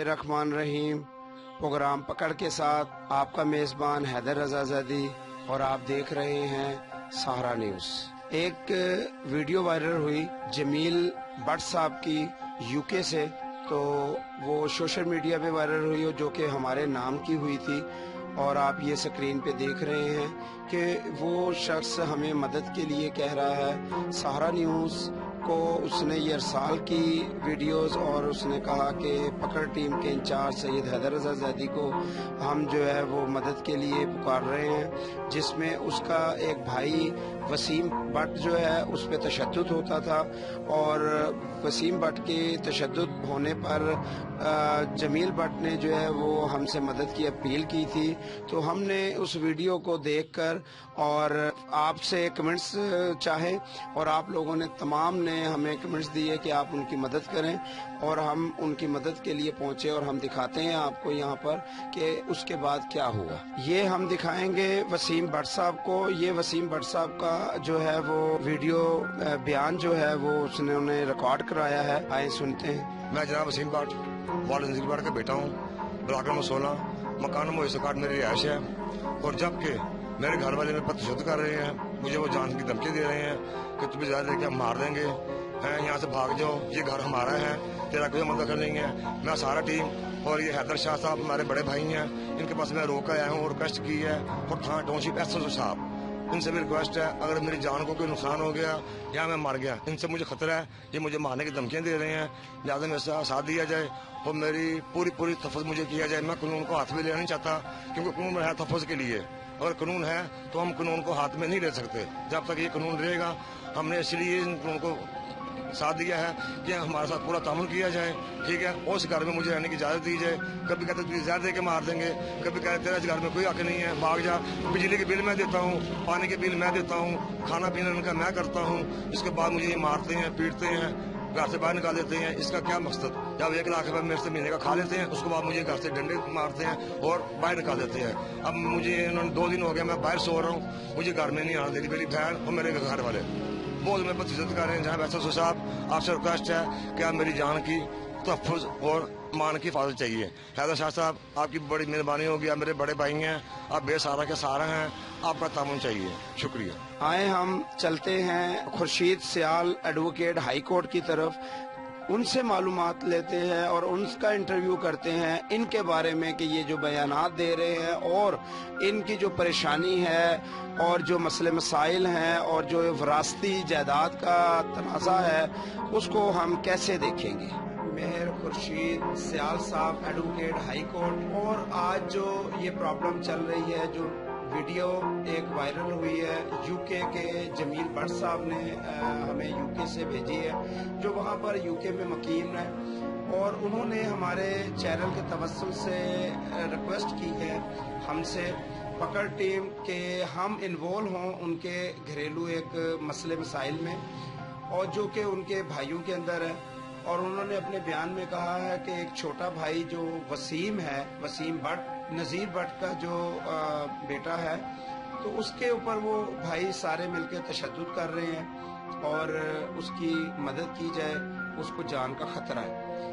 बिस्मिल्लाहिर्रहमानिर्रहीम। प्रोग्राम पकड़ के साथ आपका मेज़बान हैदर रज़ा ज़ैदी और आप देख रहे हैं सहारा न्यूज़। एक वीडियो वायरल हुई जमील भट्ट साहब की यूके से, तो वो सोशल मीडिया पे वायरल हुई हो, जो कि हमारे नाम की हुई थी। और आप ये स्क्रीन पे देख रहे हैं कि वो शख्स हमें मदद के लिए कह रहा है। सहारा न्यूज़ को उसने ये अरसाल की वीडियोस और उसने कहा कि पकड़ टीम के इंचार्ज सैयद हैदर रज़ा ज़ैदी को हम जो है वो मदद के लिए पुकार रहे हैं, जिसमें उसका एक भाई वसीम भट्ट जो है उस पर तशद्दुद होता था। और वसीम भट्ट के तशद्दुद होने पर जमील भट्ट ने जो है वो हमसे मदद की अपील की थी। तो हमने उस वीडियो को देखकर और आपसे कमेंट्स चाहे, और आप लोगों ने तमाम ने हमें कमेंट्स दिए कि आप उनकी मदद करें, और हम उनकी मदद के लिए पहुंचे और हम दिखाते हैं आपको यहाँ पर कि उसके बाद क्या हुआ। ये हम दिखाएंगे वसीम भट्ट साहब को। ये वसीम भट्ट साहब का जो है वो वीडियो बयान जो है वो उसने उन्हें रिकॉर्ड कराया है। आए सुनते हैं। मैं जनाब वसीम भट्ट वालिद नज़ीर भट्ट का बेटा हूँ। ब्लॉक नंबर 16 मकान मोइस कार्ड मेरी रिहाइश है। और जबकि मेरे घर वाले मेरे पर तशद्दुद कर रहे हैं, मुझे वो जान की धमकी दे रहे हैं कि तुम्हें ज़्यादा लेके हम मार देंगे, यहाँ से भाग जाओ, ये घर हमारा है, तेरा कोई मदद कर लेंगे। मैं सारा टीम और ये हैदर शाह साहब हमारे बड़े भाई हैं, इनके पास मैं रोक आया हूँ और रिक्वेस्ट की है। और थाना टाउनशिप एसएसओ साहब, इनसे भी रिक्वेस्ट है, अगर मेरी जान को कोई नुकसान हो गया या मैं मर गया, इनसे मुझे खतरा है, ये मुझे मारने की धमकियाँ दे रहे हैं, लिहाजा मेरे से साथ दिया जाए और मेरी पूरी तहफ़्फ़ुज़ मुझे किया जाए। मैं कानून को हाथ में लेना नहीं चाहता, क्योंकि कानून है तहफ़्फ़ुज़ के लिए। अगर कानून है तो हम कानून को हाथ में नहीं ले सकते। जब तक ये कानून रहेगा, हमने इसलिए इन कानून को साथ दिया है कि हमारे साथ पूरा तामुल किया जाए, ठीक है। और उस घर में मुझे रहने की इजाज़त दी जाए। कभी कहते तुझे ज़हर दे के मार देंगे, कभी कहते तेरा इस घर में कोई हक नहीं है, भाग जा। बिजली के बिल मैं देता हूँ, पानी के बिल मैं देता हूँ, खाना पीना इनका मैं करता हूँ। इसके बाद मुझे ये मारते हैं, पीटते हैं, घर से बाहर निकाल देते हैं। इसका क्या मकसद? जब 1 लाख रुपये मेरे से महीने का खा लेते हैं, उसके बाद मुझे घर से डंडे मारते हैं और बाहर निकाल देते हैं। अब मुझे इन्होंने 2 दिन हो गया मैं बाहर सो रहा हूँ, मुझे घर में नहीं आना दे रही मेरी बहन और मेरे घर वाले। बहुत मेरे पर तशद्दुद कर रहे हैं। जहाँ एसएसओ साहब, आपसे रिक्वेस्ट है कि आप मेरी जान की तहफ़्फ़ुज़ और मान की हिफाजत चाहिए। हैदर शाह साहब, आपकी बड़ी मेहरबानी होगी, आप मेरे बड़े भाई हैं, आप बेसहारा के सहारा हैं, आपका तामुन चाहिए। शुक्रिया। आए हम चलते हैं खुर्शीद सियाल एडवोकेट हाई कोर्ट की तरफ, उनसे मालूमात लेते हैं और उनका इंटरव्यू करते हैं इनके बारे में कि ये जो बयानात दे रहे हैं और इनकी जो परेशानी है और जो मसले मसाइल हैं और जो विरासती जायदाद का तनाज़ा है उसको हम कैसे देखेंगे। मेहर खुर्शीद सियाल साहब एडवोकेट हाई कोर्ट। और आज जो ये प्रॉब्लम चल रही है, जो वीडियो एक वायरल हुई है, यूके के जमील भट्ट साहब ने हमें यूके से भेजी है, जो वहाँ पर यूके में मुकीम है। और उन्होंने हमारे चैनल के तवस्सुल से रिक्वेस्ट की है हमसे पकड़ टीम के हम इन्वॉल्व हों उनके घरेलू एक मसले मसाइल में, और जो कि उनके भाइयों के अंदर है। और उन्होंने अपने बयान में कहा है कि एक छोटा भाई जो वसीम है, वसीम भट्ट, नज़ीर भट्ट का जो बेटा है, तो उसके ऊपर वो भाई सारे मिलकर तशद्दुद कर रहे हैं और उसकी मदद की जाए, उसको जान का खतरा है।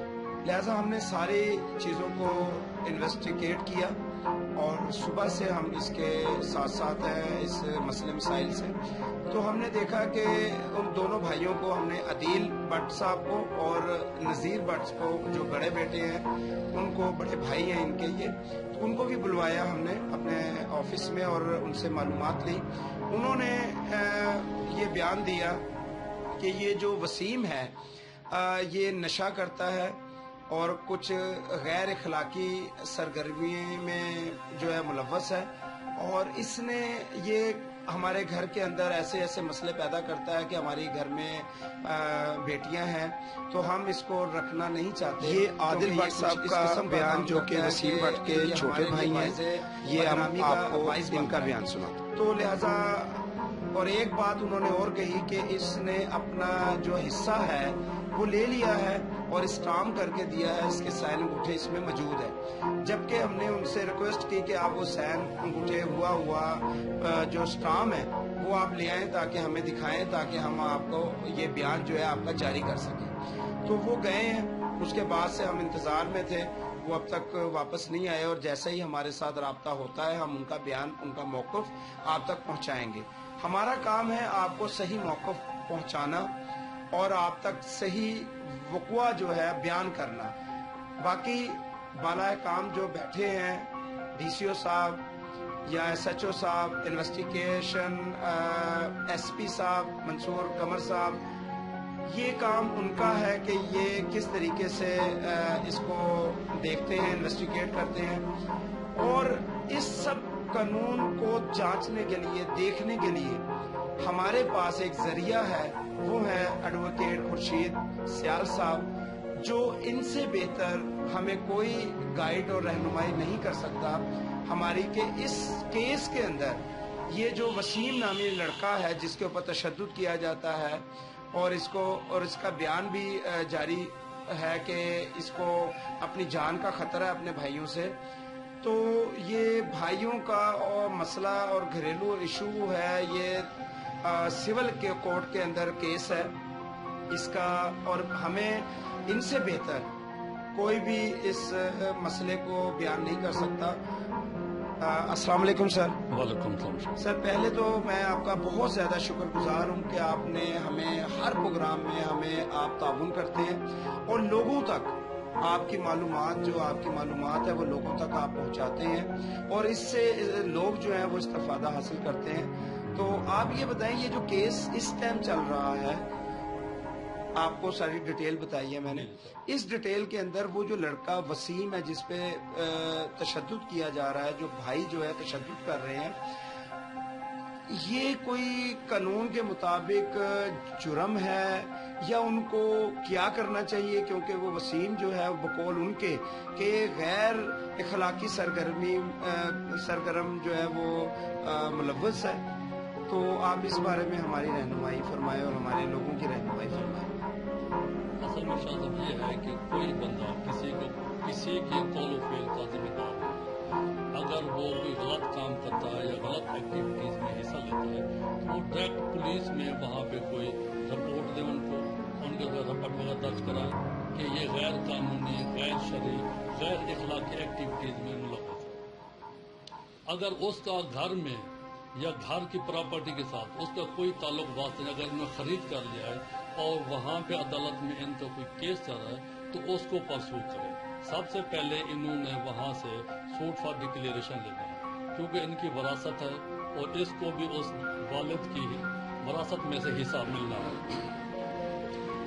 लिहाजा हमने सारी चीज़ों को इन्वेस्टिगेट किया और सुबह से हम इसके साथ साथ हैं इस मसले मसाइल से। तो हमने देखा कि उन दोनों भाइयों को, हमने अदील भट्ट साहब को और नज़ीर भट्ट को, जो बड़े बेटे हैं, उनको, बड़े भाई हैं इनके ये, तो उनको भी बुलवाया हमने अपने ऑफिस में और उनसे मालूमात ली। उन्होंने ये बयान दिया कि ये जो वसीम है ये नशा करता है और कुछ गैर अखलाकी सरगर्मी में जो है मुलव्वस है, और इसने ये हमारे घर के अंदर ऐसे ऐसे मसले पैदा करता है कि हमारी घर में बेटियां हैं, तो हम इसको रखना नहीं चाहते। ये आदिल भट्ट साहब का बयान, जो कि वसीम भट्ट के छोटे भाई हैं, ये हम आपको इनका बयान सुना। तो लिहाजा, और एक बात उन्होंने और कही कि इसने अपना जो हिस्सा है वो ले लिया है और स्टाम्प करके दिया है, इसके साइन अंगूठे इसमें मौजूद है। जबकि हमने उनसे रिक्वेस्ट की कि आप वो साइन अंगूठे हुआ जो स्टाम्प है वो आप ले आएं ताकि हमें दिखाएं, ताकि हम आपको ये बयान जो है आपका जारी कर सकें। तो वो गए हैं, उसके बाद से हम इंतज़ार में थे वो अब तक वापस नहीं आए, और जैसे ही हमारे साथ राब्ता होता है हम उनका बयान, उनका मौक़िफ़ आप तक पहुंचाएंगे। हमारा काम है आपको सही मौक़िफ़ पहुंचाना और आप तक सही वक़्वा जो है बयान करना। बाकी बालाए काम जो बैठे हैं, DCO साहब या SHO साहब, इन्वेस्टिगेशन SP साहब, मंसूर कमर साहब, ये काम उनका है कि ये किस तरीके से इसको देखते हैं, इन्वेस्टिगेट करते हैं, और इस सब कानून को जांचने के लिए, देखने के लिए हमारे पास एक जरिया है, वो है एडवोकेट खुर्शीद सियाल साहब, जो इनसे बेहतर हमें कोई गाइड और रहनुमाई नहीं कर सकता हमारी, के इस केस के अंदर ये जो वसीम नामी लड़का है जिसके ऊपर तशद्दुद किया जाता है, और इसका बयान भी जारी है कि इसको अपनी जान का खतरा है अपने भाइयों से, तो ये भाइयों का और मसला और घरेलू इशू है, ये सिविल के कोर्ट के अंदर केस है इसका, और हमें इनसे बेहतर कोई भी इस मसले को बयान नहीं कर सकता। अस्सलाम वालेकुम सर। वालेकुम सलाम सर, पहले तो मैं आपका बहुत ज़्यादा शुक्रगुजार हूँ कि आपने हमें हर प्रोग्राम में हमें आप ताउन करते हैं और लोगों तक आपकी मालूमात, जो आपकी मालूमात है वो लोगों तक आप पहुँचाते हैं, और इससे लोग जो हैं वो इस्तिफादा हासिल करते हैं। तो आप ये बताएं, ये जो केस इस टाइम चल रहा है, आपको सारी डिटेल बताई है मैंने, इस डिटेल के अंदर वो जो लड़का वसीम है जिस पे तशद्दुद किया जा रहा है, जो भाई जो है तशद्दुद कर रहे हैं, ये कोई कानून के मुताबिक जुर्म है या उनको क्या करना चाहिए? क्योंकि वो वसीम जो है बकौल उनके के गैर इखलाकी सरगर्म जो है वो मुलव्वस है। तो आप इस बारे में हमारी रहनुमाई फरमाएं और हमारे लोगों की रहनुमाई फरमाएं। असल में शायद ये है कि कोई बंदा किसी के कौल फेल का जिम्मेदार है, अगर वो कोई गलत काम करता है या गलत एक्टिविटीज में हिस्सा लेता है तो वो डायरेक्ट पुलिस में वहाँ पे कोई रिपोर्ट दे, उनके रिपोर्ट वगैरह दर्ज कराए कि ये गैर कानूनी, गैर शरई, गैर इखलाकी एक्टिविटीज में मुलव्वस है। अगर उसका घर में या घर की प्रॉपर्टी के साथ उसका कोई ताल्लुक वास्ते नहीं, अगर इन्होंने खरीद कर लिया है और वहाँ पे अदालत में इनका कोई केस चल रहा है तो उसको परसू करें। सबसे पहले इन्होंने वहाँ से सूट फॉर डिक्लेरेशन लेना है, क्योंकि इनकी विरासत है और इसको भी उस वालिद की विरासत में से हिस्सा मिलना है।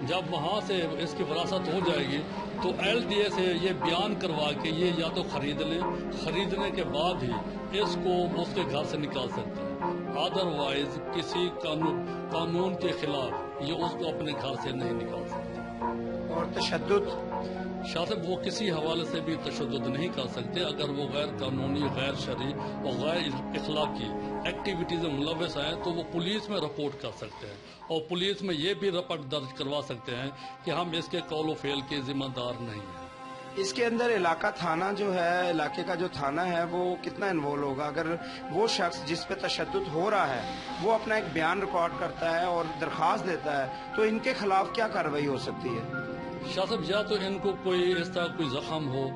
जब वहाँ से इसकी विरासत हो जाएगी तो LDA से ये बयान करवा के ये या तो खरीद लें, खरीदने के बाद ही इसको उसके घर से निकाल सकते हैं, अदरवाइज किसी कानून के खिलाफ ये उसको अपने घर से नहीं निकाल सकते। और तशद्दुद शायद वो किसी हवाले से भी तशद्दुद नहीं कर सकते। अगर वो गैर कानूनी, गैर शरई और गैर इखलाकी एक्टिविटीज में मुलव्वस हैं तो वो पुलिस में रिपोर्ट कर सकते हैं, और पुलिस में ये भी रिपोर्ट दर्ज करवा सकते हैं कि हम इसके कौल फेल के जिम्मेदार नहीं हैं। इसके अंदर इलाका थाना जो है, इलाके का जो थाना है वो कितना इन्वॉल्व होगा? अगर वो शख्स जिस पे तशद्दुद हो रहा है वो अपना एक बयान रिकॉर्ड करता है और दरख्वास्त देता है तो इनके खिलाफ क्या कार्रवाई हो सकती है? शाह साहब, या तो इनको कोई इस तरह कोई जख्म हो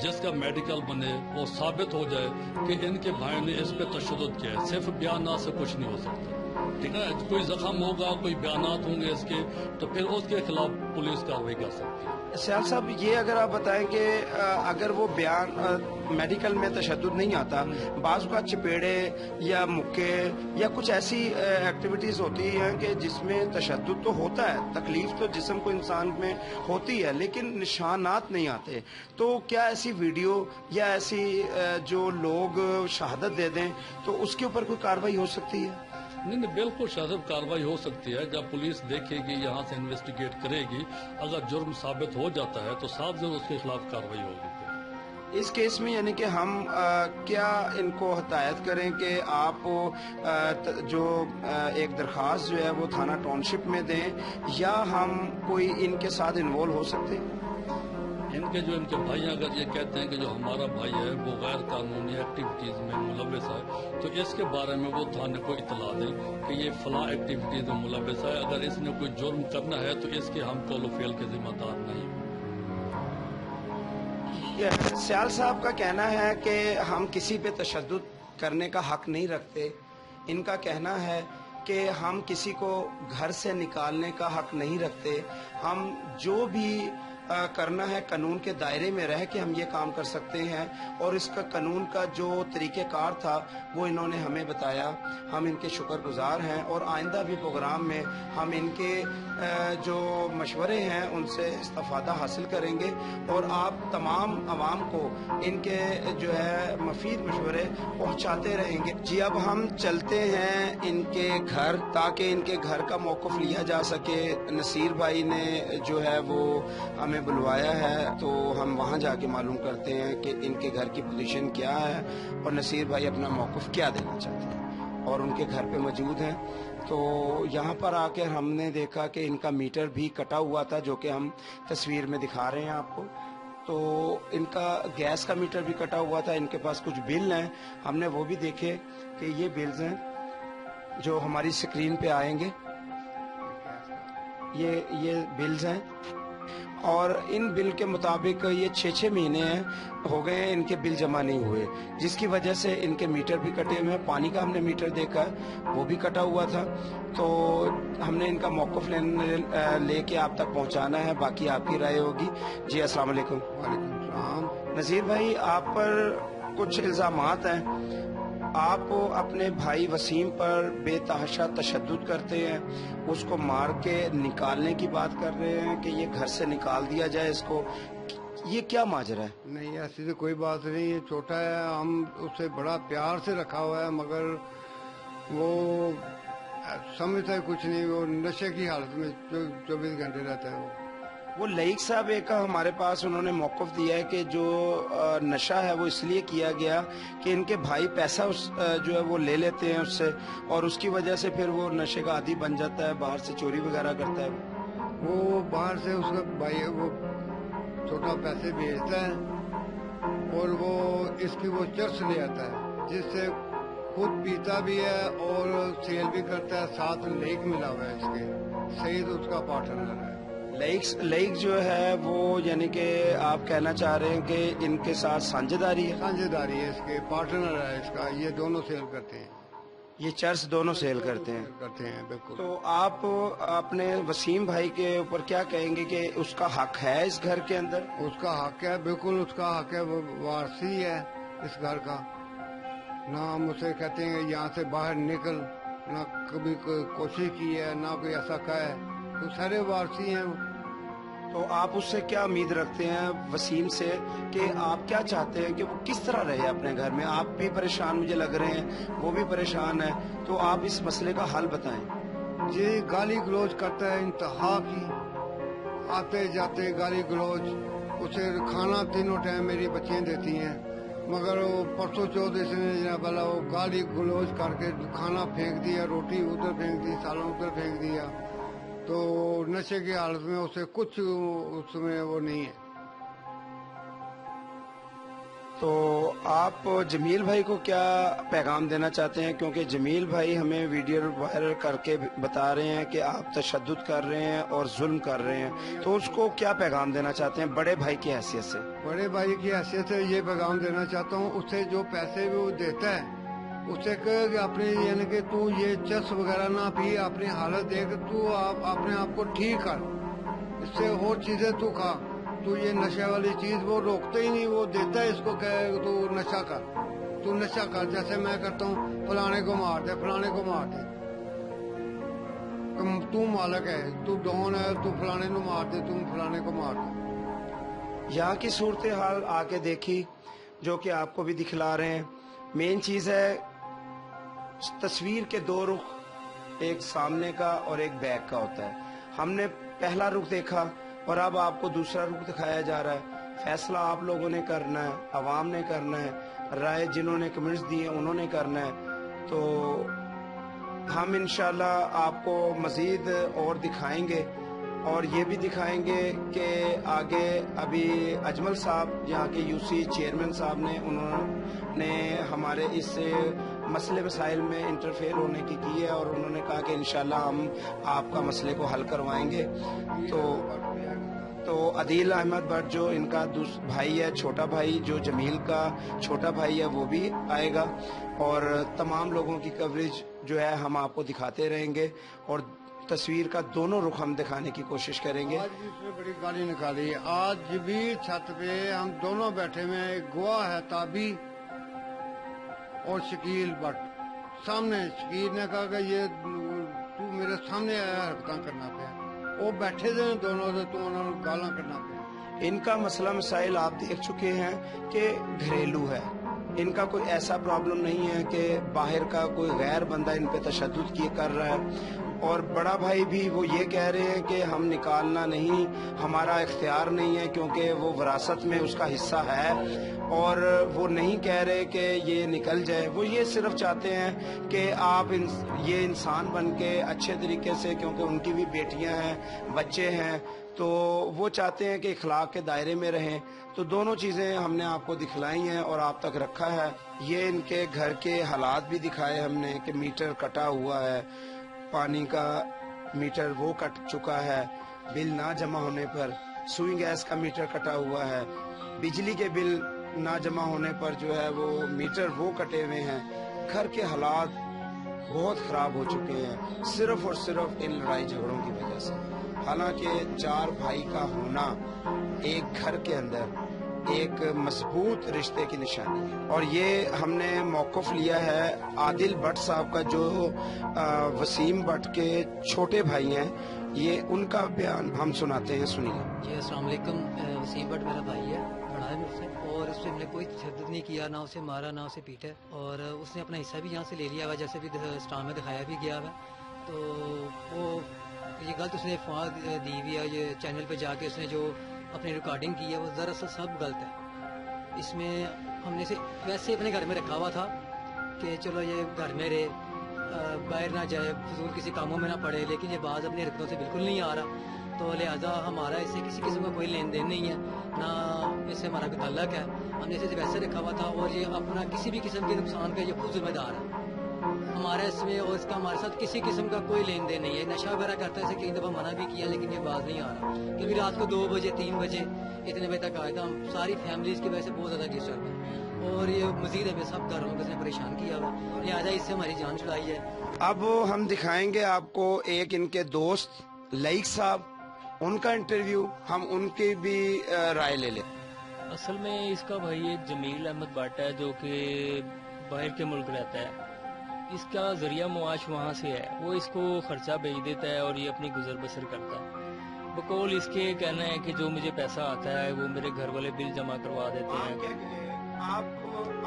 जिसका मेडिकल बने और साबित हो जाए कि इनके भाई ने इस पे तशद्दुद किया है, सिर्फ बयानात से कुछ नहीं हो सकता, ठीक है। कोई जख्म होगा, कोई बयानात होंगे इसके, तो फिर उसके खिलाफ पुलिस कार्रवाई कर सकती है। सियाल साहब, ये अगर आप बताएं कि अगर वो बयान मेडिकल में तशद्दुद नहीं आता, बाज़ का चपेड़े या मुक्के या कुछ ऐसी एक्टिविटीज़ होती हैं कि जिसमें तशद्दुद तो होता है, तकलीफ तो जिस्म को इंसान में होती है, लेकिन निशानात नहीं आते, तो क्या ऐसी वीडियो या ऐसी जो लोग शहादत दे दें तो उसके ऊपर कोई कार्रवाई हो सकती है? नहीं, बिल्कुल शायद कार्रवाई हो सकती है। जब पुलिस देखेगी, यहाँ से इन्वेस्टिगेट करेगी, अगर जुर्म साबित हो जाता है तो साफ जरूर उसके खिलाफ कार्रवाई होगी। इस केस में यानी कि हम क्या इनको हदायत करें कि आप जो एक दरख्वास्त जो है वो थाना टाउनशिप में दें, या हम कोई इनके साथ इन्वॉल्व हो सकते हैं? इनके भाई अगर ये कहते हैं कि जो हमारा भाई है वो गैर कानूनी एक्टिविटीज में मुलव्वस है तो इसके बारे में वो थाने को इतला दें कि ये फला एक्टिविटीज में मुलव्वस है, अगर इसने कोई जुर्म करना है तो इसके हम कौल फेल के जिम्मेदार नहीं। सियाल साहब का कहना है कि हम किसी पे तशद्दुद करने का हक नहीं रखते। इनका कहना है कि हम किसी को घर से निकालने का हक नहीं रखते। हम जो भी करना है कानून के दायरे में रह के हम ये काम कर सकते हैं, और इसका कानून का जो तरीक़ेकार था वो इन्होंने हमें बताया। हम इनके शुक्रगुजार हैं और आइंदा भी प्रोग्राम में हम इनके जो मशवरे हैं उनसे इस्तिफ़ादा हासिल करेंगे और आप तमाम आवाम को इनके जो है मुफीद मशवरे पहुँचाते रहेंगे। जी अब हम चलते हैं इनके घर ताकि इनके घर का मौक़िफ़ लिया जा सके। नसीर भाई ने जो है वो हमें बुलवाया है, तो हम वहाँ जाके मालूम करते हैं कि इनके घर की पोजीशन क्या है और नसीर भाई अपना मौक़िफ़ क्या देना चाहते हैं, और उनके घर पे मौजूद हैं। तो यहाँ पर आकर हमने देखा कि इनका मीटर भी कटा हुआ था, जो कि हम तस्वीर में दिखा रहे हैं आपको। तो इनका गैस का मीटर भी कटा हुआ था। इनके पास कुछ बिल हैं, हमने वो भी देखे कि ये बिल्स हैं जो हमारी स्क्रीन पे आएंगे। ये बिल्स हैं और इन बिल के मुताबिक ये 6-6 महीने हो गए हैं इनके बिल जमा नहीं हुए, जिसकी वजह से इनके मीटर भी कटे हुए हैं। पानी का हमने मीटर देखा है वो भी कटा हुआ था। तो हमने इनका मौक़िफ़ लेके आप तक पहुंचाना है, बाकी आपकी राय होगी। जी अस्सलाम वालेकुम। वालेकुम सलाम। नज़ीर भाई, आप पर कुछ इल्ज़ामात हैं। आप अपने भाई वसीम पर बेतहाशा तशद्दुद करते हैं, उसको मार के निकालने की बात कर रहे हैं कि ये घर से निकाल दिया जाए इसको। ये क्या माजरा है? नहीं, ऐसी तो कोई बात नहीं है। छोटा है, हम उसे बड़ा प्यार से रखा हुआ है, मगर वो समझता है कुछ नहीं। वो नशे की हालत में 24 घंटे रहता है। वो लईक साहब एक हमारे पास उन्होंने मौक़िफ़ दिया है कि जो नशा है वो इसलिए किया गया कि इनके भाई पैसा जो है वो ले लेते हैं उससे, और उसकी वजह से फिर वो नशे का आदी बन जाता है, बाहर से चोरी वगैरह करता है। वो बाहर से उसका भाई वो छोटा पैसे भेजता है और वो इसकी वो चर्च ले आता है, जिससे खुद पीता भी है और सेल भी करता है। साथ लेक मिला हुआ है इसके, सईद उसका पार्टनर है। लईक जो है वो यानी कि आप कहना चाह रहे हैं कि इनके साथ साझेदारी है? साझेदारी है, इसके पार्टनर है इसका। ये दोनों सेल करते हैं, ये चर्च दोनों सेल करते हैं। बिल्कुल। तो आप अपने वसीम भाई के ऊपर क्या कहेंगे कि उसका हक है इस घर के अंदर? उसका हक है, बिल्कुल उसका हक है। वो वारसी है इस घर का। ना हम उसे कहते हैं यहाँ से बाहर निकल, ना कभी कोशिश की है, ना कोई ऐसा कहा है। तो सारे वारसी हैं। तो आप उससे क्या उम्मीद रखते हैं वसीम से कि आप क्या चाहते हैं कि वो किस तरह रहे अपने घर में? आप भी परेशान मुझे लग रहे हैं, वो भी परेशान है, तो आप इस मसले का हल बताएं। ये गाली गलौज करता है इंतहा की, आते जाते गाली गलौज। उसे खाना तीनों टाइम मेरी बच्चियाँ देती हैं, मगर वो परसों चौथ इसने जनाब वो गाली गलौज करके खाना फेंक दिया, रोटी उधर फेंक दी, सालन उधर फेंक दिया। तो नशे की हालत में उसे कुछ उसमें वो नहीं है। तो आप जमील भाई को क्या पैगाम देना चाहते हैं? क्योंकि जमील भाई हमें वीडियो वायरल करके बता रहे हैं कि आप तशद्दुद कर रहे हैं और जुल्म कर रहे हैं, तो उसको क्या पैगाम देना चाहते हैं बड़े भाई की हैसियत से? बड़े भाई की हैसियत से ये पैगाम देना चाहता हूँ, उसे जो पैसे वो देता है उसे कहे कि अपने यानी कि तू ये चस वगैरह ना पी, अपनी हालत देख, तू अपने आप को ठीक कर, इससे और चीजें तू खा। तू ये नशे वाली चीज वो रोकते ही नहीं, वो देता है इसको, कहे तू नशा कर, तू नशा कर। जैसे मैं करता हूँ, फलाने को मार दे, फलाने को मार दे। तू मालक है, तू डॉन है, तू फलाने को मार दे, तुम फलाने को मार दे। यहाँ की सूरत हाल आके देखी, जो कि आपको भी दिखला रहे हैं। मेन चीज है तस्वीर के दो रुख, एक सामने का और एक बैक का होता है। हमने पहला रुख देखा और अब आपको दूसरा रुख दिखाया जा रहा है। फैसला आप लोगों ने करना है, अवाम ने करना है, राय जिन्होंने कमेंट्स दिए उन्होंने करना है। तो हम इंशाल्लाह आपको मजीद और दिखाएंगे, और ये भी दिखाएंगे कि आगे अभी अजमल साहब यहाँ के यूसी चेयरमैन साहब ने उन्होंने हमारे इस मसले मसाइल में इंटरफेयर होने की है, और उन्होंने कहा कि इंशाल्लाह हम आपका मसले को हल करवाएंगे। तो अदील अहमद भट्ट जो इनका भाई है, छोटा भाई, जो जमील का छोटा भाई है, वो भी आएगा और तमाम लोगों की कवरेज जो है हम आपको दिखाते रहेंगे और तस्वीर का दोनों रुख हम दिखाने की कोशिश करेंगे। आज भी इसमें बड़ी गाली निकाली। आज भी छत पे हम दोनों बैठे हुए हैं, एक गवाह है ताबी और शकील भट्ट सामने। शकील ने कहा कि ये तू मेरे सामने आया हरकत करना पे, वो बैठे थे दोनों से तू उन्होंने गाला करना पे। इनका मसला मसाइल आप देख चुके हैं कि घरेलू है। इनका कोई ऐसा प्रॉब्लम नहीं है कि बाहर का कोई गैर बंदा इन पे तशद्दुद किए कर रहा है। और बड़ा भाई भी वो ये कह रहे हैं कि हम निकालना नहीं, हमारा इख्तियार नहीं है क्योंकि वो विरासत में उसका हिस्सा है और वो नहीं कह रहे कि ये निकल जाए। वो ये सिर्फ चाहते हैं कि आप ये इंसान बन के अच्छे तरीके से, क्योंकि उनकी भी बेटियां हैं, बच्चे हैं, तो वो चाहते हैं कि इखलाक के दायरे में रहें। तो दोनों चीज़ें हमने आपको दिखलाई हैं और आप तक रखा है। ये इनके घर के हालात भी दिखाए हमने कि मीटर कटा हुआ है, पानी का मीटर वो कट चुका है, बिल ना जमा होने पर सुई गैस का मीटर कटा हुआ है, बिजली के बिल ना जमा होने पर जो है वो मीटर वो कटे हुए हैं। घर के हालात बहुत खराब हो चुके हैं सिर्फ और सिर्फ इन लड़ाई झगड़ों की वजह से। हालांकि 4 भाई का होना एक घर के अंदर एक मजबूत रिश्ते की निशानी है और ये हमने मौक़िफ़ लिया है आदिल भट्ट साहब का, जो वसीम भट्ट के छोटे भाई हैं। ये उनका बयान हम सुनाते हैं, सुनिए। जी अस्सलाम वालेकुम। वसीम भट्ट मेरा भाई है, बड़ा है मुझसे, और उससे हमने कोई तशद्दुद नहीं किया, ना उसे मारा ना उसे पीटा, और उसने अपना हिस्सा भी यहाँ से ले लिया हुआ, जैसे भी स्टार में दिखाया भी गया हुआ। तो वो ये गलत उसने अफवाह दी हुई है, ये चैनल पे जाके उसने जो अपनी रिकॉर्डिंग की है वो दरअसल सब गलत है। इसमें हमने से वैसे अपने घर में रखा हुआ था कि चलो ये घर में रहे, बाहर ना जाए, फजूल किसी कामों में ना पड़े, लेकिन ये बात अपनी हरकतों से बिल्कुल नहीं आ रहा। तो लिहाजा हमारा इससे किसी किस्म का कोई लेन देन नहीं है, ना इससे हमारा कोई ताल्लुक है। हमने इसे वैसे रखा हुआ था और ये अपना किसी भी किस्म के नुकसान का ये खुद जिम्मेदार है हमारा इसमें, और इसका हमारे साथ किसी किस्म का कोई लेन देन नहीं है। नशा वगैरह करता है, इसे कई दफ़ा मना भी किया लेकिन ये बात नहीं आ रहा, क्योंकि रात को 2 बजे 3 बजे इतने बजे तक आया था। हम सारी फैमिलीज की वजह से बहुत ज़्यादा डिस्टर्ब है और ये मजीद हमें सब घर वालों को इसने परेशान किया हुआ, लिहाजा इससे हमारी जान छुड़ाई है। अब हम दिखाएंगे आपको एक इनके दोस्त लईक साहब, उनका इंटरव्यू, हम उनकी भी राय ले लें। असल में इसका भाई एक जमील अहमद भट्ट है जो कि बाहर के मुल्क रहता है। इसका जरिया मुआश वहाँ से है, वो इसको खर्चा भेज देता है और ये अपनी गुजर बसर करता है। बकौल इसके कहना है कि जो मुझे पैसा आता है वो मेरे घर वाले बिल जमा करवा देते हैं।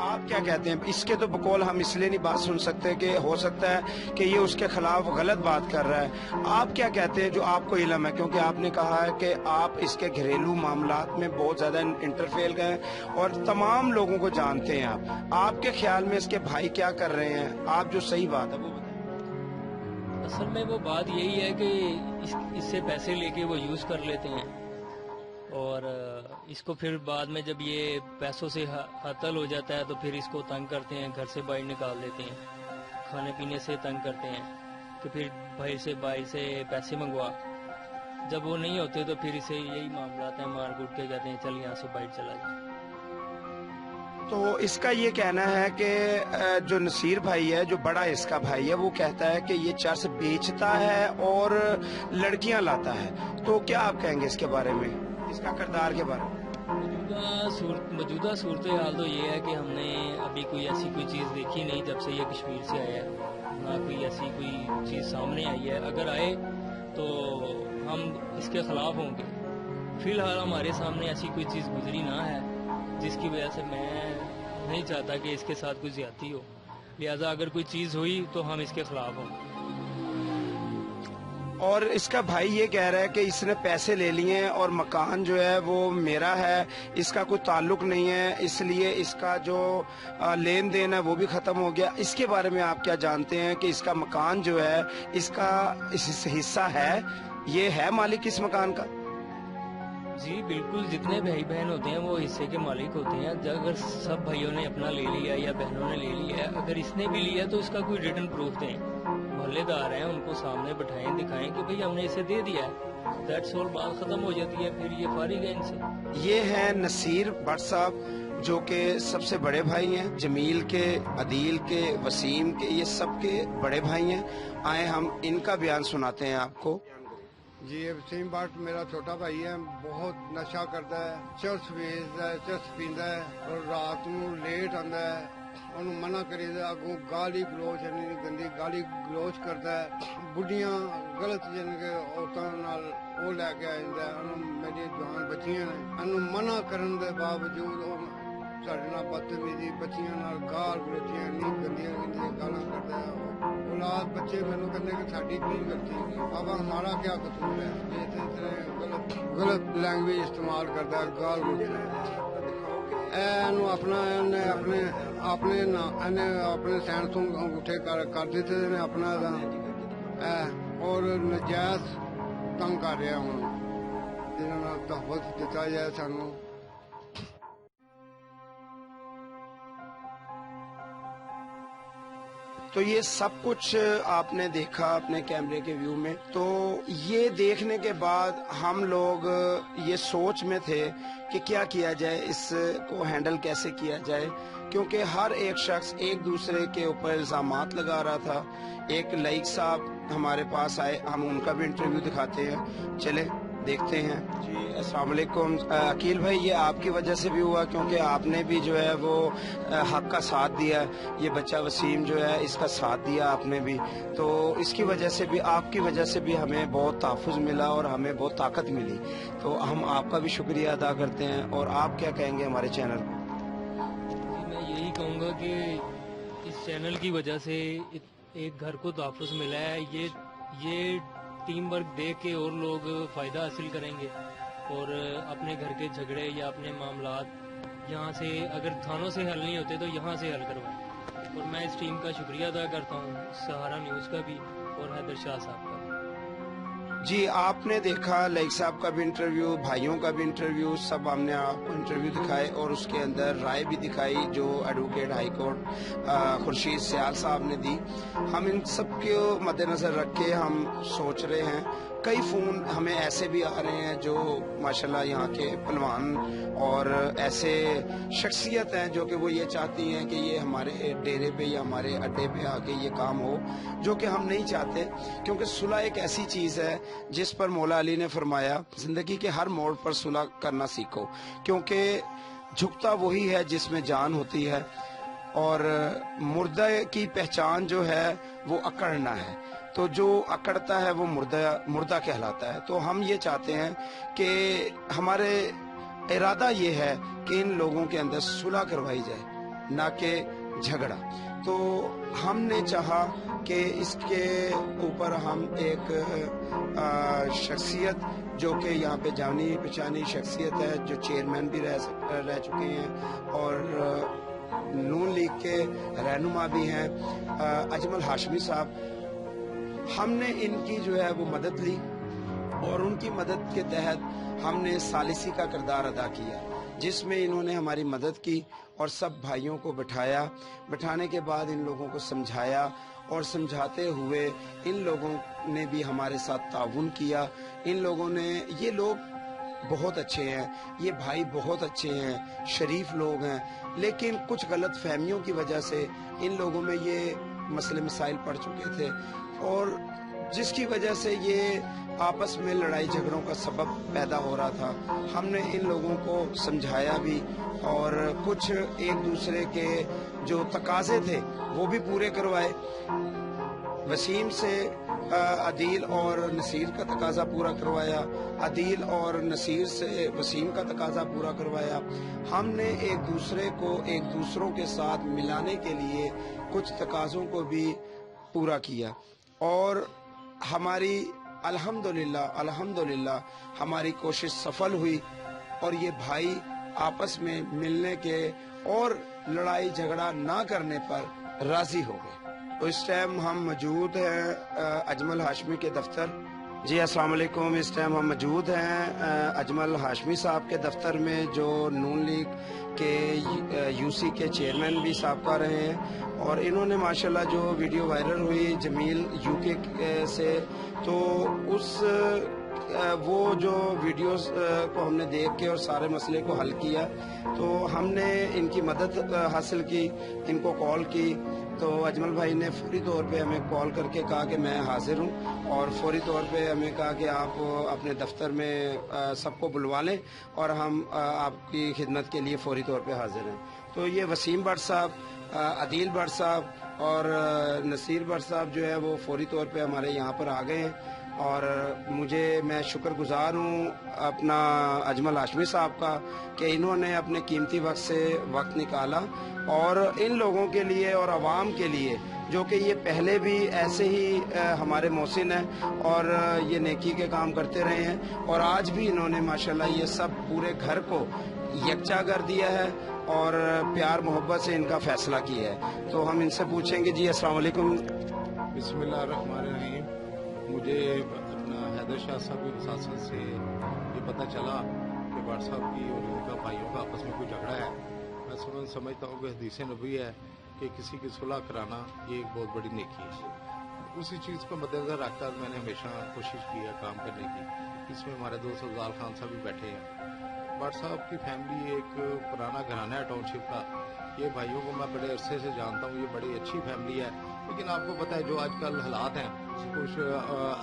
आप क्या कहते हैं इसके? तो बकौल हम इसलिए नहीं बात सुन सकते कि हो सकता है कि ये उसके खिलाफ गलत बात कर रहा है। आप क्या कहते हैं जो आपको इल्म है, क्योंकि आपने कहा है कि आप इसके घरेलू मामलात में बहुत ज्यादा इंटरफेयर गए और तमाम लोगों को जानते हैं आप। आपके ख्याल में इसके भाई क्या कर रहे हैं? आप जो सही बात है वो बताएं। असल में वो बात यही है कि इससे पैसे लेके वो यूज कर लेते हैं और इसको फिर बाद में जब ये पैसों से हतल हो जाता है तो फिर इसको तंग करते हैं, घर से बाहर निकाल देते हैं, खाने पीने से तंग करते हैं कि फिर भाई से पैसे मंगवा। जब वो नहीं होते तो फिर इसे यही मामला आता है, मार कूट के कहते हैं चल यहाँ से बाहर चला जाए। तो इसका ये कहना है कि जो नसीर भाई है, जो बड़ा इसका भाई है, वो कहता है कि ये चर्च बेचता है और लड़कियां लाता है। तो क्या आप कहेंगे इसके बारे में, इसका किरदार के बारे में? मौजूदा सूरत हाल तो ये है कि हमने अभी कोई ऐसी कोई चीज़ देखी नहीं जब से ये कश्मीर से आया है, ना कोई ऐसी कोई चीज़ सामने आई है। अगर आए तो हम इसके खिलाफ होंगे। फिलहाल हमारे सामने ऐसी कोई चीज़ गुजरी ना है जिसकी वजह से मैं नहीं चाहता कि इसके साथ कोई ज्यादती हो, लिहाजा अगर कोई चीज़ हुई तो हम इसके खिलाफ होंगे। और इसका भाई ये कह रहा है कि इसने पैसे ले लिए हैं और मकान जो है वो मेरा है, इसका कोई ताल्लुक नहीं है, इसलिए इसका जो लेन देन है वो भी खत्म हो गया। इसके बारे में आप क्या जानते हैं कि इसका मकान जो है इसका हिस्सा है, ये है मालिक इस मकान का? जी बिल्कुल, जितने भाई बहन होते हैं वो हिस्से के मालिक होते हैं। अगर सब भाइयों ने अपना ले लिया या बहनों ने ले लिया है, अगर इसने भी लिया तो इसका कोई रिटर्न प्रूफ दें। मोहल्लेदार हैं, उनको सामने बैठाएं, दिखाएं कि भाई हमने इसे दे दिया है। दैट्स ऑल, बात खत्म हो जाती है, फिर ये फारिग है इनसे। ये हैं नसीर भट्ट साहब, जो कि सबसे बड़े भाई हैं, जमील के, अदील के, वसीम के, ये सबके बड़े भाई हैं। आए हम इनका बयान सुनाते हैं आपको। जी वसीम भट्ट मेरा छोटा भाई है, बहुत नशा करता है, चरस ਵੇਚਦਾ है, चरस पींदा है और रात ਨੂੰ लेट आंदा है। ਉਹਨੂੰ ਮਨਾ ਕਰੀਦਾ, ਅੱਗੋਂ ਗਾਲੀ ਗਲੋਚ ਇੰਨੀ ਗੰਦੀ ਗਾਲੀ ਗਲੋਚ ਕਰਦਾ ਹੈ। ਬੁੱਢੀਆਂ ਗਲਤ ਜਿਨ ਕੇ ਔਰਤਾਂ ਨਾਲ ਉਹ ਲੈ ਕੇ ਆ ਜਾਂਦਾ ਹੈ। ਉਹਨੂੰ ਮੇਰੀ ਜਵਾਨ ਬੱਚੀਆਂ ਨੇ, ਇਹਨੂੰ ਮਨਾ ਕਰਨ ਦੇ ਬਾਵਜੂਦ ਉਹ ਸਾਡੇ ਨਾਲ ਬਦਤਮੀਜ਼ੀ, ਬੱਚੀਆਂ ਨਾਲ ਗਾਲ ਗਲੋਚੀਆਂ ਇੰਨੀ ਗੰਦੀਆਂ ਗੰਦੀਆਂ ਗਾਲਾਂ ਕਰਦਾ ਹੈ। औलाद बच्चे मैंने कहते कि साड़ी की गलती, अब हमारा क्या कसूर है, ये इतने गलत लैंग्वेज इस्तेमाल करता है, गाल अपने सैन तो अंगूठे कर दिते ने अपना और नजायज तंग कर रहा हूँ, जिन्होंने तहफ़्फ़ुज़ दिता जाए सानू। तो ये सब कुछ आपने देखा अपने कैमरे के व्यू में। तो ये देखने के बाद हम लोग ये सोच में थे कि क्या किया जाए, इसको हैंडल कैसे किया जाए, क्योंकि हर एक शख्स एक दूसरे के ऊपर इल्जामात लगा रहा था। एक लाइक साहब हमारे पास आए, हम उनका भी इंटरव्यू दिखाते हैं, चले देखते हैं। जी अस्सलाम वालेकुम अकील भाई, ये आपकी वजह से भी हुआ, क्योंकि आपने भी जो है वो हक का साथ दिया, ये बच्चा वसीम जो है इसका साथ दिया आपने भी, तो इसकी वजह से भी, आपकी वजह से भी हमें बहुत तहफ़्फ़ुज़ मिला और हमें बहुत ताकत मिली। तो हम आपका भी शुक्रिया अदा करते हैं। और आप क्या कहेंगे हमारे चैनल को? मैं यही कहूँगा कि इस चैनल की वजह से एक घर को तहफ़्फ़ुज़ मिला है। ये टीम वर्क देख के और लोग फ़ायदा हासिल करेंगे और अपने घर के झगड़े या अपने मामलात यहाँ से, अगर थानों से हल नहीं होते तो यहाँ से हल करवाएं। और मैं इस टीम का शुक्रिया अदा करता हूँ, सहारा न्यूज़ का भी और हैदर शाह साहब का। जी आपने देखा लाइक साहब का भी इंटरव्यू, भाइयों का भी इंटरव्यू, सब हमने आपको इंटरव्यू दिखाए और उसके अंदर राय भी दिखाई जो एडवोकेट हाई कोर्ट खुर्शीद सियाल साहब ने दी। हम इन सब के मद्देनजर रख के हम सोच रहे हैं, कई फ़ोन हमें ऐसे भी आ रहे हैं जो माशाल्लाह यहाँ के पहलवान और ऐसे शख्सियत हैं जो कि वो ये चाहती हैं कि ये हमारे डेरे पे या हमारे अड्डे पे आके ये काम हो, जो कि हम नहीं चाहते। क्योंकि सुलह एक ऐसी चीज़ है जिस पर मौला अली ने फरमाया, ज़िंदगी के हर मोड़ पर सुलह करना सीखो, क्योंकि झुकता वही है जिसमें जान होती है और मुर्दा की पहचान जो है वो अकड़ना है। तो जो अकड़ता है वो मुर्दा कहलाता है। तो हम ये चाहते हैं कि हमारे इरादा ये है कि इन लोगों के अंदर सुलह करवाई जाए, ना कि झगड़ा। तो हमने चाहा कि इसके ऊपर हम एक शख्सियत जो कि यहाँ पे जानी पहचानी शख्सियत है, जो चेयरमैन भी रह चुके हैं और नून लीग के रहनुमा भी हैं, अजमल हाशमी साहब, हमने इनकी जो है वो मदद ली और उनकी मदद के तहत हमने सालिसी का किरदार अदा किया, जिसमें इन्होंने हमारी मदद की और सब भाइयों को बिठाने के बाद इन लोगों को समझाया और समझाते हुए इन लोगों ने भी हमारे साथ ताउन किया। इन लोगों ने, ये लोग बहुत अच्छे हैं, ये भाई बहुत अच्छे हैं, शरीफ लोग हैं, लेकिन कुछ गलत फहमियों की वजह से इन लोगों में ये मसले मसाइल पड़ चुके थे और जिसकी वजह से ये आपस में लड़ाई झगड़ों का सबब पैदा हो रहा था। हमने इन लोगों को समझाया भी और कुछ एक दूसरे के जो तकाजे थे वो भी पूरे करवाए। वसीम से अदील और नसीर का तकाजा पूरा करवाया, अदील और नसीर से वसीम का तकाजा पूरा करवाया। हमने एक दूसरों के साथ मिलाने के लिए कुछ तकाजों को भी पूरा किया और हमारी अल्हम्दुलिल्लाह हमारी कोशिश सफल हुई और ये भाई आपस में मिलने के और लड़ाई झगड़ा ना करने पर राजी हो गए। तो इस टाइम हम मौजूद हैं अजमल हाशमी के दफ्तर। जी अस्सलाम वालेकुम। इस टाइम हम मौजूद हैं अजमल हाशमी साहब के दफ्तर में, जो नून लीग के यूसी के चेयरमैन भी साबका रहे हैं और इन्होंने माशाल्लाह जो वीडियो वायरल हुई जमील यूके से, तो उस وہ جو ویڈیوز کو ہم نے دیکھ کے اور سارے مسئلے کو حل کیا، تو ہم نے ان کی مدد حاصل کی، ان کو کال کی، تو اجمل بھائی نے فوری طور پہ ہمیں کال کر کے کہا کہ میں حاضر ہوں، اور فوری طور پہ ہمیں کہا کہ آپ اپنے دفتر میں سب کو بلوا لیں اور ہم آپ کی خدمت کے لیے فوری طور پہ حاضر ہیں۔ تو یہ وسیم بٹ صاحب، عدیل بٹ صاحب اور نصیر بٹ صاحب جو ہے وہ فوری طور پہ ہمارے یہاں پر آ گئے ہیں، اور میں شکر گزار ہوں اپنا اجمل ہاشمی صاحب کا کہ انہوں نے اپنے قیمتی وقت سے وقت نکالا، اور ان لوگوں کے لیے اور عوام کے لیے جو کہ یہ پہلے بھی ایسے ہی ہمارے محسن ہیں اور یہ نیکی کے کام کرتے رہے ہیں، اور آج بھی انہوں نے ماشاءاللہ یہ سب پورے گھر کو یکجا کر دیا ہے اور پیار محبت سے ان کا فیصلہ کیا ہے۔ تو ہم ان سے پوچھیں گے، جی السلام علیکم۔ بسم اللہ الرحمن الرحیم۔ مجھے اپنا حیدر شاہ صاحب کی وساطت سے یہ پتہ چلا کہ بٹ صاحب کی اور ان کا بھائیوں کا آپس میں کوئی جھگڑا ہے۔ میں سمجھتا ہوں کہ حدیث نبوی ہے کہ کسی کی صلح کرانا یہ ایک بہت بڑی نیکی ہے۔ اسی چیز کو مد نظر رکھ کر میں نے ہمیشہ کوشش کی ہے کام کرنے کی۔ اس میں ہمارے دوست افضال خان صاحب بھی بیٹھے ہیں۔ بٹ صاحب کی فیملی ایک پرانا گھرانہ ہے ٹاؤن شپ کا۔ یہ بھائیوں کو میں بڑے عرصے سے جانتا ہوں، یہ بڑی اچھی فیملی ہے، لیکن آپ کو پتہ ہے جو آج کل حالات ہیں، کچھ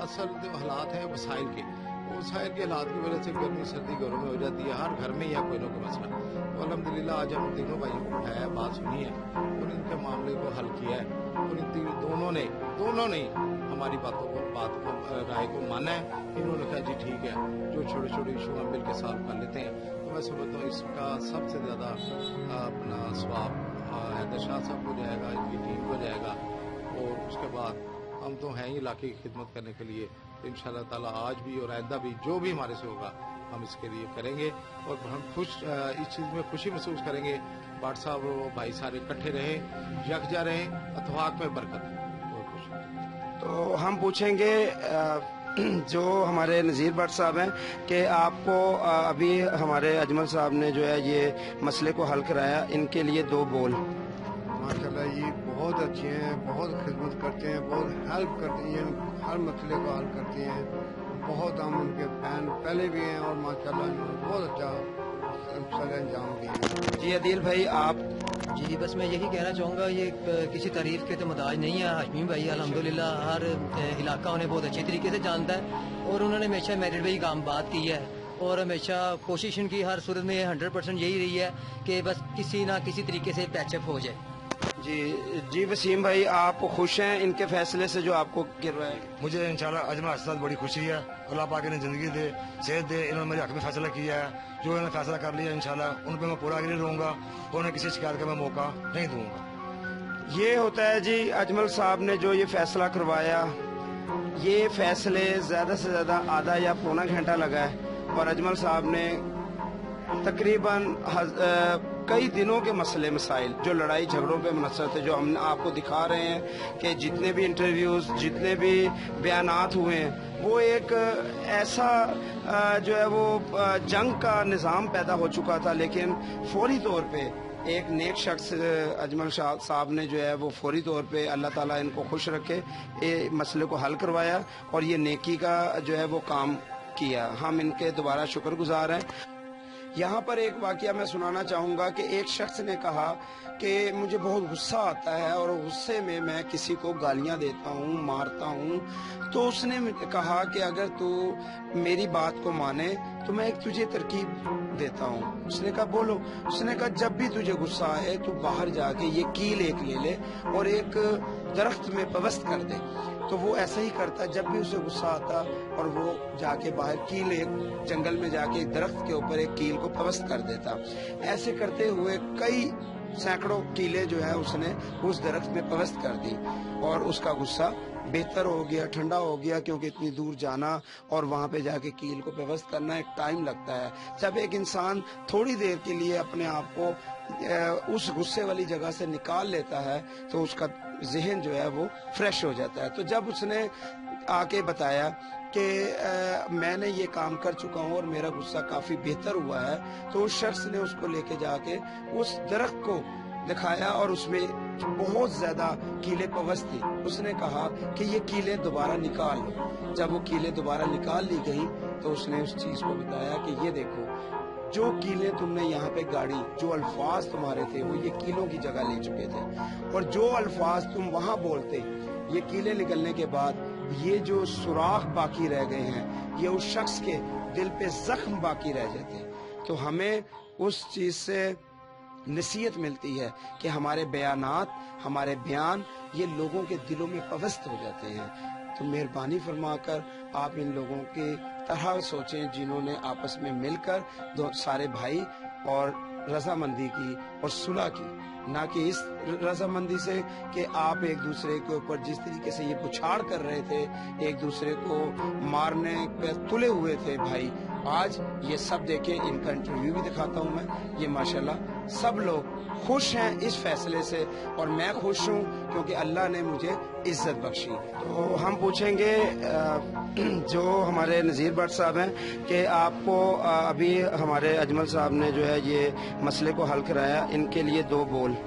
اصل جو حالات ہیں وسائل کے، وسائل کے حالات کی وجہ سے گرمی سردی گھروں میں ہو جاتی ہے، ہر گھر میں یا کوئی نہ کوئی مسئلہ۔ تو الحمدللہ آج ہم تینوں بھائیوں کو اٹھایا ہے، بات سنی ہے اور ان کے معاملے کو حل کیا ہے، اور ان دونوں نے ہماری بات کو رائے کو مانا ہے۔ انہوں نے کہا جی ٹھیک ہے، جو چھوٹے چھوٹے ایشو ہم مل کے سالو کر لیتے ہیں۔ تو میں سمجھتا ہوں اس کا سب سے زیادہ اپنا ثواب حیدر شاہ صاحب کو جائے گا، ان کی ٹیم کو جائے گا، اور اس کے بعد ہم تو ہیں ہی علاقے کی خدمت کرنے کے لیے۔ ان شاء اللہ تعالیٰ آج بھی اور آئندہ بھی جو بھی ہمارے سے ہوگا ہم اس کے لیے کریں گے، اور ہم اس چیز میں خوشی محسوس کریں گے۔ بٹ صاحب اور بھائی سارے اکٹھے رہیں، یکجا رہیں، اتفاق میں برکت ہو۔ بہت خوش۔ تو ہم پوچھیں گے جو ہمارے نذیر بٹ صاحب ہیں کہ آپ کو ابھی ہمارے اجمل صاحب نے جو ہے یہ مسئلے کو حل کرایا، ان کے لیے دو بول۔ ماشاءاللہ یہ بہت اچھے ہیں، بہت خدمت کرتے ہیں، بہت ہیلپ کرتے ہیں، ہر مسئلے کو حل کرتے ہیں۔ بہت ہم ان کے فین پہلے بھی ہیں، اور ماشاءاللہ انہوں نے بہت اچھا سر انجام دیا۔ جی عدیل بھائی آپ۔ جی بس میں یہی کہنا چاہوں گا، یہ کسی تعریف کے تو محتاج نہیں ہے ہاشمی بھائی، الحمدللہ ہر علاقہ انہیں بہت اچھی طریقے سے جانتا ہے، اور انہوں نے ہمیشہ میرٹ پہ ہی کام بات کی ہے، اور ہمیشہ کوشش ان کی ہر صورت میں 100% یہی رہی ہے کہ بس کسی نہ کسی طریقے سے پیچ اپ ہو جائے۔ جی وسیم بھائی آپ خوش ہیں ان کے فیصلے سے جو آپ کو گر رہا ہے؟ مجھے انشاءاللہ اجمل کے ساتھ بڑی خوشی ہے، اللہ پاک نے زندگی دے، صحت دے، انہوں نے میرے حق میں فیصلہ کیا ہے، جو انہوں نے فیصلہ کر لیا انشاءاللہ ان پہ میں پورا اگری رہوں گا، اور انہیں کسی شکایت کا میں موقع نہیں دوں گا۔ یہ ہوتا ہے جی اجمل صاحب نے جو یہ فیصلہ کروایا، یہ فیصلے زیادہ سے زیادہ آدھا یا پونا گھنٹہ لگا ہے، اور اجمل صاحب نے تقریباً کئی دنوں کے مسائل جو لڑائی جھگڑوں پہ منحصر تھے، جو ہم آپ کو دکھا رہے ہیں کہ جتنے بھی انٹرویوز، جتنے بھی بیانات ہوئے ہیں، وہ ایک ایسا جو ہے وہ جنگ کا نظام پیدا ہو چکا تھا، لیکن فوری طور پہ ایک نیک شخص اجمل شاہ صاحب نے جو ہے وہ فوری طور پہ، اللہ تعالیٰ ان کو خوش رکھے، یہ مسئلے کو حل کروایا اور یہ نیکی کا جو ہے وہ کام کیا۔ ہم ان کے دوبارہ شکر گزار ہیں۔ یہاں پر ایک واقعہ میں سنانا چاہوں گا کہ ایک شخص نے کہا کہ مجھے بہت غصہ آتا ہے اور غصے میں میں کسی کو گالیاں دیتا ہوں، مارتا ہوں، تو اس نے کہا کہ اگر تو میری بات کو مانے تو میں ایک تجھے ترکیب دیتا ہوں۔ اس نے کہا بولو۔ اس نے کہا جب بھی تجھے غصہ آئے تو باہر جا کے یہ کیل ایک لے لے اور ایک درخت میں پوست کر دے۔ تو وہ ایسا ہی کرتا، جب بھی اسے غصہ آتا اور وہ جا کے باہر کیل، ایک جنگل میں جا کے ایک درخت کے اوپر ایک کیل کو پوست کر دیتا۔ ایسے کرتے ہوئے کئی سینکڑوں کیلیں جو ہے اس نے اس درخت میں پوست کر دی، اور اس کا غصہ بہتر ہو گیا، ٹھنڈا ہو گیا، کیونکہ اتنی دور جانا اور وہاں پہ جا کے کیل کو پوست کرنا ایک ٹائم لگتا ہے۔ جب ایک انسان تھوڑی دیر کے لیے اپنے آپ کو اس غصے والی جگہ سے نکال لیتا ہے تو اس کا ذہن جو ہے وہ فریش ہو جاتا ہے۔ تو جب اس نے آ کے بتایا کہ میں نے یہ کام کر چکا ہوں اور میرا غصہ کافی بہتر ہوا ہے، تو اس شخص نے اس کو لے کے جا کے اس درخت کو दिखाया और उसमें बहुत ज्यादा कीले पवस थी। उसने कहा कि ये कीले दोबारा निकाल लो। जब वो कीले दोबारा निकाल ली गई तो उसने उस चीज को बताया कि ये देखो, जो कीले तुमने यहाँ पे गाड़ी, जो अल्फाज तुम्हारे थे वो ये कीलों की जगह ले चुके थे, और जो अल्फाज तुम वहां बोलते, ये कीले निकलने के बाद ये जो सुराख बाकी रह गए हैं, ये उस शख्स के दिल पे जख्म बाकी रह जाते। तो हमें उस चीज से नसीहत मिलती है कि हमारे बयानात, हमारे बयान ये लोगों के दिलों में पवस्त हो जाते हैं। तो मेहरबानी फरमाकर आप इन लोगों की तरह सोचें जिन्होंने आपस में मिलकर दो सारे भाई और रजामंदी की और सुलह की, ना कि इस रजामंदी से कि आप एक दूसरे के ऊपर जिस तरीके से ये बुछाड़ कर रहे थे, एक दूसरे को मारने पे तुले हुए थे भाई। आज ये सब देखें, इनका इंटरव्यू भी दिखाता हूँ मैं, ये माशाल्लाह सब लोग खुश हैं इस फैसले से, और मैं खुश हूँ क्योंकि अल्लाह ने मुझे इज्जत बख्शी। तो हम पूछेंगे जो हमारे नज़ीर भट्ट साहब हैं कि आपको अभी हमारे अजमल साहब ने जो है ये मसले को हल कराया, इनके लिए दो बोल।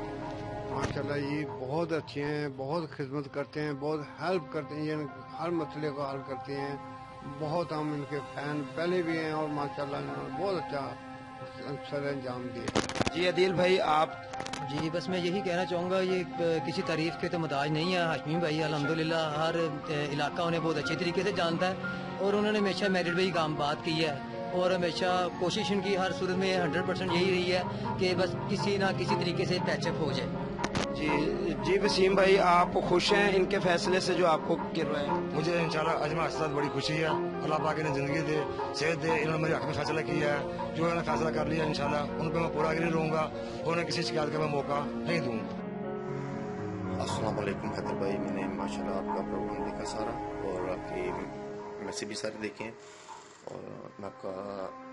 माशाल्लाह ये बहुत अच्छे हैं, बहुत खिदमत करते हैं, बहुत हेल्प करते हैं, ये हर मसले को हल करते हैं। बहुत हम इनके फैन पहले भी हैं और माशाल्लाह इन्होंने बहुत अच्छा सर अंजाम दिए। जी अदील भाई आप। जी बस मैं यही कहना चाहूँगा, ये किसी तारीफ के तो मुताज नहीं है। हाशमी भाई अल्हम्दुलिल्लाह हर इलाका उन्हें बहुत अच्छे तरीके से जानता है, और उन्होंने हमेशा मेरिट पे ही काम बात की है, और हमेशा कोशिश उनकी हर सूरत में 100% यही रही है कि बस किसी ना किसी तरीके से पैचअप हो जाए। जी वसीम भाई आप खुश हैं इनके फैसले से जो आपको गिर रहा है? मुझे इंशाल्लाह अजमा के साथ बड़ी खुशी है। अल्लाह पाक इन्हें जिंदगी दे, सेहत दे। इन्होंने मेरे हक में फैसला किया है, जो इन्होंने फैसला कर लिया इंशाल्लाह उन पर मैं पूरा गिरी रहूंगा, उन्हें किसी शिकायत का मैं मौका नहीं दूंगा। अस्सलाम वालेकुम हैदर भाई, मैंने माशाल्लाह आपका प्रोग्राम देखा सारा, और आपके मैसेज भी सारे देखे हैं, और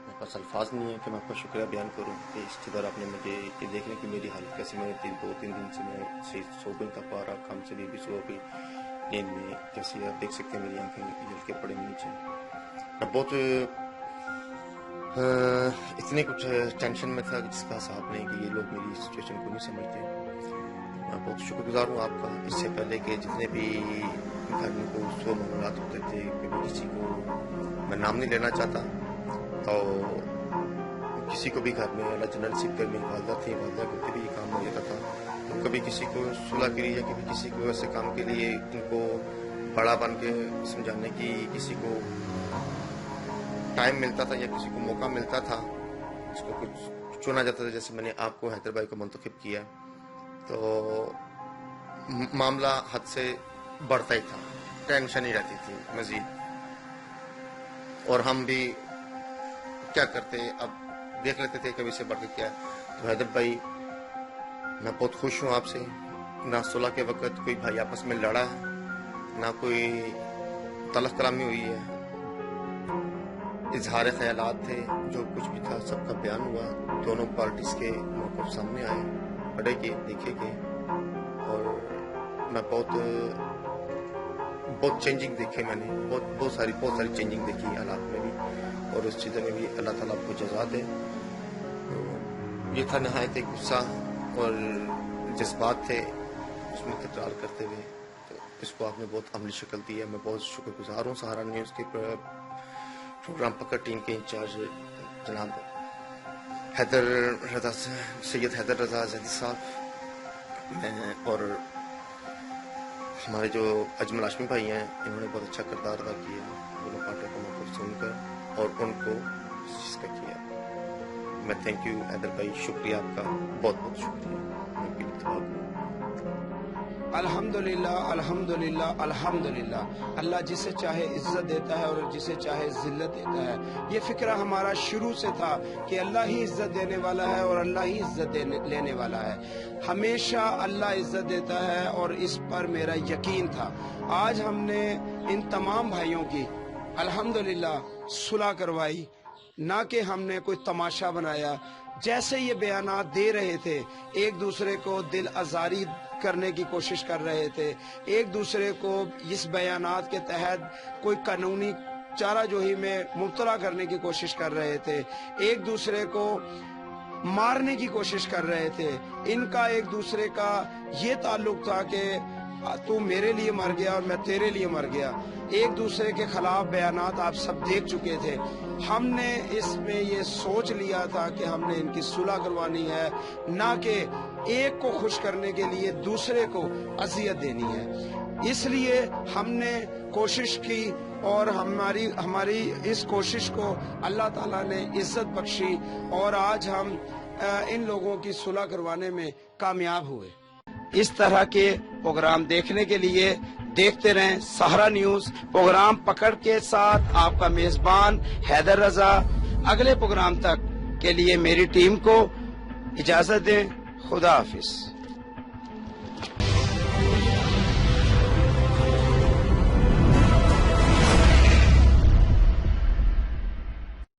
मेरे पास अल्फाज नहीं है कि मैं आपका शुक्रिया बयान करूं कि इस तरह आपने मुझे ये देखने की मेरी हालत कैसे, मैं 2-3 दिन से मैं सही सो भी नहीं पा रहा, काम से भी सो भी नींद में कैसे आप देख सकते हैं मेरी आंखें जल के पड़े नीचे। मैं बहुत इतने कुछ टेंशन में था जिसका हिसाब नहीं कि ये लोग मेरी सिचुएशन को नहीं समझते। मैं बहुत शुक्रगुजार हूँ आपका। इससे पहले कि जितने भी घर में को 100 मामलात होते थे, कभी किसी को मैं नाम नहीं लेना चाहता, तो किसी को भी घर में अल्लाह जनरल सीख कर मेरी वालदा थी, वालदा को कभी ये काम हो जाता था, तो कभी किसी को सुलह के लिए या कभी किसी को ऐसे काम के लिए उनको बड़ा बन के समझाने की किसी को टाइम मिलता था या किसी को मौका मिलता था, उसको कुछ चुना जाता था। जैसे मैंने आपको हैदर भाई को मुंतखब किया, तो मामला हद से बढ़ता ही था, टेंशन ही रहती थी मजीद। और हम भी क्या करते, अब देख लेते थे कभी से बढ़ के क्या। तो हैदर भाई मैं बहुत खुश हूँ आपसे। ना सुलह के वक्त कोई भाई आपस में लड़ा है, ना कोई तलख कलामी हुई है, इजहार ख्यालात थे, जो कुछ भी था सबका बयान हुआ, दोनों पार्टीज के मौक़िफ़ सामने आए, पढ़े के देखे के, और मैं बहुत चेंजिंग देखे मैंने, बहुत सारी चेंजिंग देखी हालात में भी, और उस चीज़ों में भी अल्लाह ताला आपको जज़ा दे। तो ये था नहायत गुस्सा और जज्बात थे उसमें तकरार करते हुए, तो इसको आपने बहुत अमली शक्ल दी है। मैं बहुत शुक्रगुजार हूँ सहारा न्यूज़ के प्रोग्राम पकड़ टीम के इंचार्ज जनाब सैयद हैदर रजा जैदी साहब, और हमारे जो अजमल हाशमी भाई हैं, इन्होंने बहुत अच्छा किरदार अदा किया दोनों पार्टियों को मौक़िफ़ सुनकर और उनको जिसका किया। मैं थैंक यू हैदर भाई, शुक्रिया आपका, बहुत शुक्रिया। अल्हम्दुलिल्लाह अल्हम्दुलिल्लाह अल्हम्दुलिल्लाह। अल्लाह जिसे चाहे इज्जत देता है और जिसे चाहे जिल्लत देता है। ये फिक्र हमारा शुरू से था कि अल्लाह ही इज्जत देने वाला है और अल्लाह ही इज्जत लेने वाला है। हमेशा अल्लाह इज्जत देता है और इस पर मेरा यकीन था। आज हमने इन तमाम भाइयों की अल्हम्दुलिल्लाह सुलह करवाई, ना कि हमने कोई तमाशा बनाया। जैसे ये बयानात दे रहे थे, एक दूसरे को दिल आजारी करने की कोशिश कर रहे थे, एक दूसरे को इस बयानात के तहत कोई कानूनी चाराजोही में मुब्तला करने की कोशिश कर रहे थे, एक दूसरे को मारने की कोशिश कर रहे थे। इनका एक दूसरे का ये ताल्लुक था कि तू मेरे लिए मर गया और मैं तेरे लिए मर गया। एक दूसरे के खिलाफ बयानात आप सब देख चुके थे। हमने इसमें ये सोच लिया था कि हमने इनकी सुलह करवानी है, ना कि एक को खुश करने के लिए दूसरे को अजियत देनी है। इसलिए हमने कोशिश की और हमारी इस कोशिश को अल्लाह ताला ने इज्जत बख्शी और आज हम इन लोगों की सुलह करवाने में कामयाब हुए। इस तरह के प्रोग्राम देखने के लिए देखते रहें सहारा न्यूज। प्रोग्राम पकड़ के साथ आपका मेजबान हैदर रजा। अगले प्रोग्राम तक के लिए मेरी टीम को इजाजत दें। खुदा हाफिज।